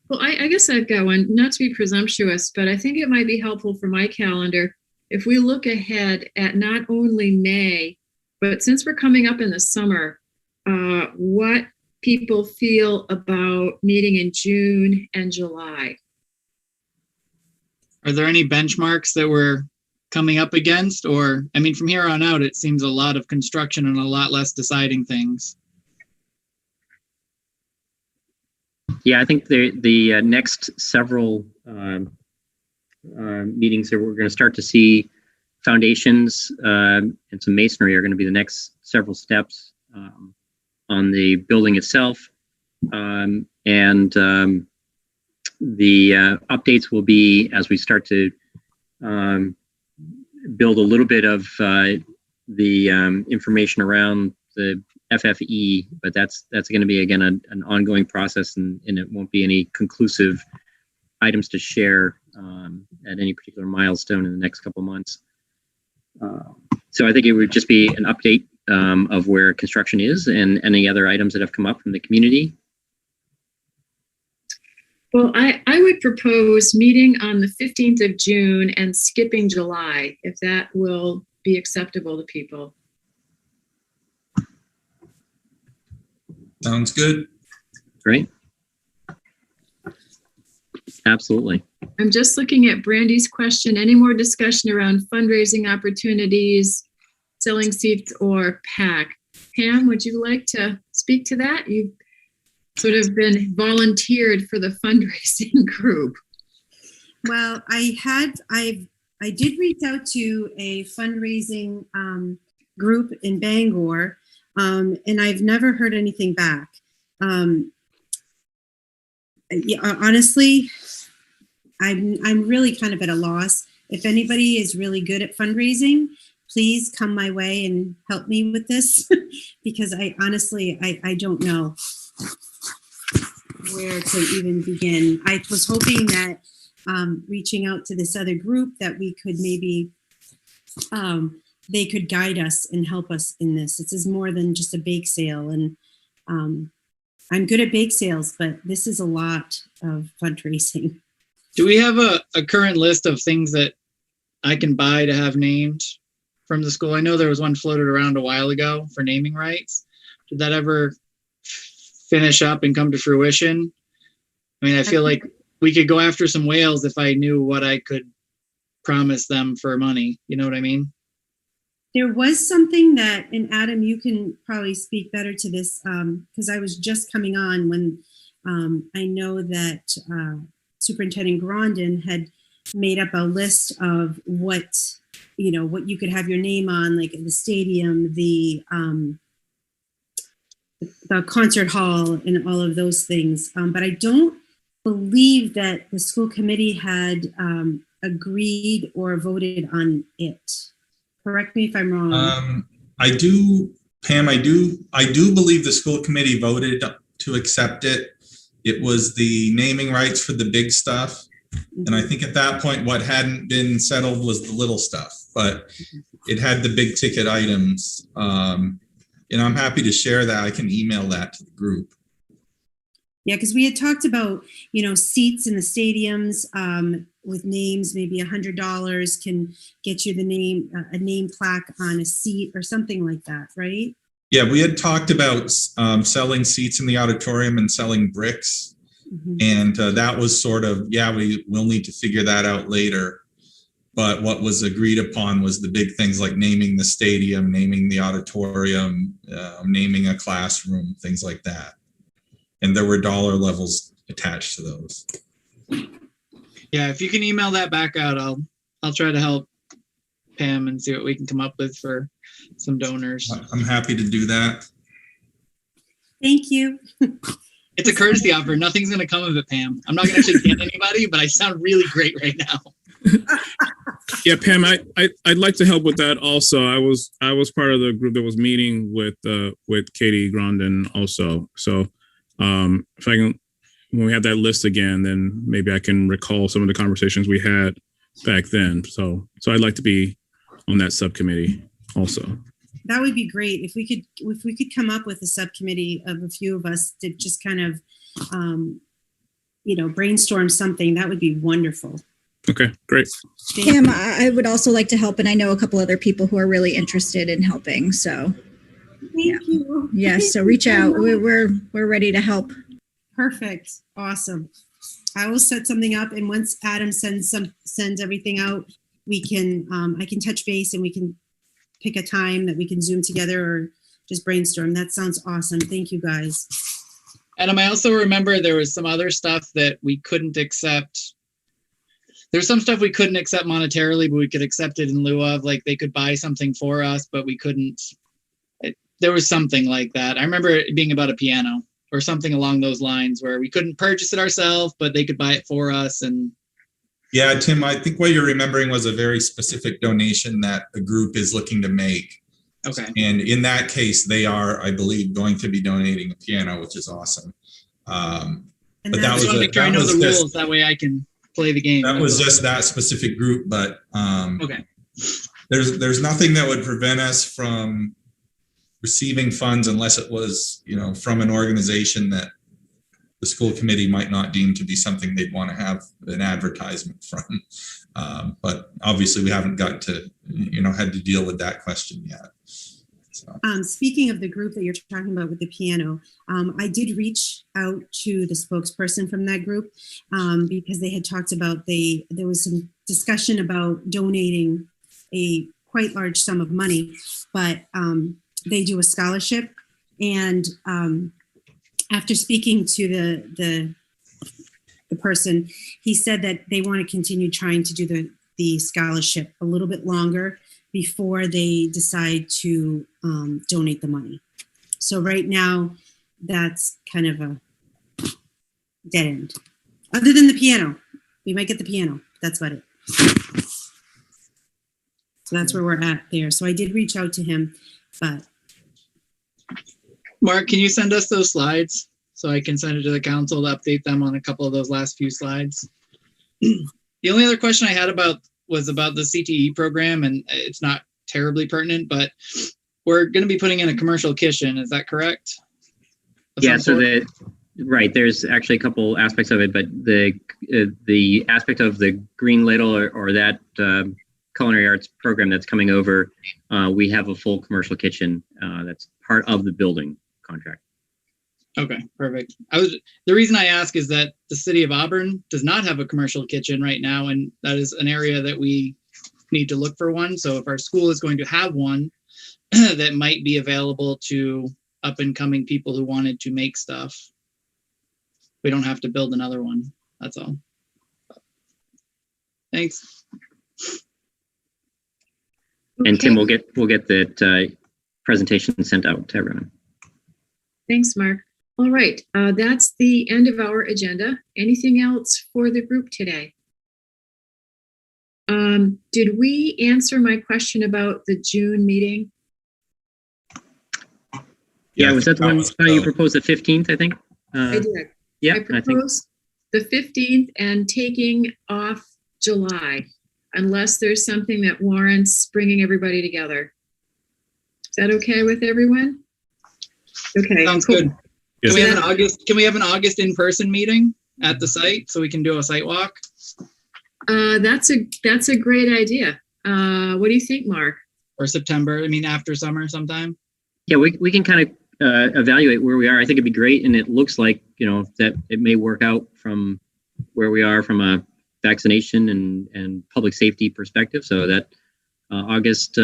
Well, I guess I've got one, not to be presumptuous, but I think it might be helpful for my calendar if we look ahead at not only May, but since we're coming up in the summer, what people feel about meeting in June and July. Are there any benchmarks that we're coming up against? Or, I mean, from here on out, it seems a lot of construction and a lot less deciding things. Yeah, I think the next several meetings that we're going to start to see foundations and some masonry are going to be the next several steps on the building itself. The updates will be as we start to build a little bit of the information around the FFE, but that's going to be, again, an ongoing process, and it won't be any conclusive items to share at any particular milestone in the next couple months. So I think it would just be an update of where construction is and any other items that have come up from the community? Well, I would propose meeting on the 15th of June and skipping July, if that will be acceptable to people. Sounds good. Great. Absolutely. I'm just looking at Brandy's question. Any more discussion around fundraising opportunities, selling seats, or PAC? Pam, would you like to speak to that? You've sort of been volunteered for the fundraising group. Well, I did reach out to a fundraising group in Bangor, and I've never heard anything back. Yeah, honestly, I'm really kind of at a loss. If anybody is really good at fundraising, please come my way and help me with this, because I honestly don't know where to even begin. I was hoping that reaching out to this other group that we could maybe they could guide us and help us in this. This is more than just a bake sale, and I'm good at bake sales, but this is a lot of fundraising. Do we have a current list of things that I can buy to have named from the school? I know there was one floated around a while ago for naming rights. Did that ever finish up and come to fruition? I mean, I feel like we could go after some whales if I knew what I could promise them for money. You know what I mean? There was something that, and Adam, you can probably speak better to this, because I was just coming on when I know that Superintendent Grondin had made up a list of what you could have your name on, like the stadium, the concert hall, and all of those things. But I don't believe that the school committee had agreed or voted on it. Correct me if I'm wrong. I do, Pam, I do believe the school committee voted to accept it. It was the naming rights for the big stuff. And I think at that point, what hadn't been settled was the little stuff, but it had the big ticket items. And I'm happy to share that. I can email that to the group. Yeah, because we had talked about, seats in the stadiums with names, maybe $100 can get you the name, a name plaque on a seat or something like that, right? Yeah, we had talked about selling seats in the auditorium and selling bricks. Mm-hmm. And that was sort of, we'll need to figure that out later. But what was agreed upon was the big things like naming the stadium, naming the auditorium, naming a classroom, things like that. And there were dollar levels attached to those. Yeah, if you can email that back out, I'll try to help Pam and see what we can come up with for some donors. I'm happy to do that. Thank you. It's a courtesy offer. Nothing's going to come of it, Pam. I'm not going to actually get anybody, but I sound really great right now. Yeah, Pam, I'd like to help with that also. I was part of the group that was meeting with Katie Grondin also. So if I can, when we have that list again, then maybe I can recall some of the conversations we had back then. So I'd like to be on that subcommittee also. That would be great if we could come up with a subcommittee of a few of us to just kind of brainstorm something. That would be wonderful. Okay, great. Pam, I would also like to help, and I know a couple other people who are really interested in helping. So thank you. Yes, so reach out. We're ready to help. Perfect. Awesome. I will set something up, and once Adam sends everything out, we can I can touch base and we can pick a time that we can Zoom together or just brainstorm. That sounds awesome. Thank you, guys. Adam, I also remember there was some other stuff that we couldn't accept. There's some stuff we couldn't accept monetarily, but we could accept it in lieu of, like they could buy something for us, but we couldn't. There was something like that. I remember it being about a piano or something along those lines where we couldn't purchase it ourselves, but they could buy it for us. And yeah, Tim, I think what you're remembering was a very specific donation that a group is looking to make. Okay. And in that case, they are, I believe, going to be donating a piano, which is awesome. But that was I know the rules. That way I can play the game. That was just that specific group, but okay. There's nothing that would prevent us from receiving funds unless it was, from an organization that the school committee might not deem to be something they'd want to have an advertisement from. But obviously we haven't got to, had to deal with that question yet. So. Speaking of the group that you're talking about with the piano, I did reach out to the spokesperson from that group because they had talked about there was some discussion about donating a quite large sum of money, but they do a scholarship. And after speaking to the person, he said that they want to continue trying to do the scholarship a little bit longer before they decide to donate the money. So right now, that's kind of a dead end. Other than the piano, we might get the piano. That's about it. So that's where we're at there. So I did reach out to him, but. Mark, can you send us those slides so I can send it to the council to update them on a couple of those last few slides? The only other question I had was about the CTE program, and it's not terribly pertinent, but we're going to be putting in a commercial kitchen. Is that correct? Yeah, so right, there's actually a couple aspects of it, but the aspect of the green ladle or that culinary arts program that's coming over, we have a full commercial kitchen that's part of the building contract. Okay, perfect. The reason I ask is that the City of Auburn does not have a commercial kitchen right now, and that is an area that we need to look for one. So if our school is going to have one, that might be available to up and coming people who wanted to make stuff. We don't have to build another one. That's all. Thanks. And Tim, we'll get that presentation sent out to everyone. Thanks, Mark. All right, that's the end of our agenda. Anything else for the group today? Did we answer my question about the June meeting? Yeah, was that the one you proposed the 15th, I think? I did. Yeah, I proposed the 15th and taking off July, unless there's something that warrants bringing everybody together. Is that okay with everyone? Okay. Sounds cool. good. Can we have an August in-person meeting at the site so we can do a site walk? That's a great idea. What do you think, Mark? Or September? I mean, after summer sometime. Yeah, we can kind of evaluate where we are. I think it'd be great, and it looks like that it may work out from where we are from a vaccination and public safety perspective. So that August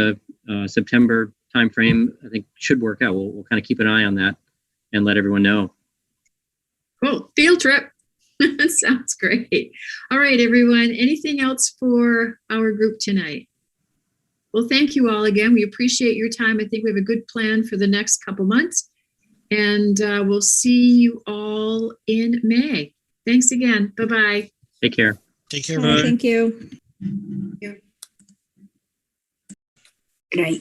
September timeframe, I think, should work out. We'll kind of keep an eye on that and let everyone know. Cool. Field trip. Sounds great. All right, everyone. Anything else for our group tonight? Well, thank you all again. We appreciate your time. I think we have a good plan for the next couple months. And we'll see you all in May. Thanks again. Bye-bye. Take care. Take care. Thank you. Good night.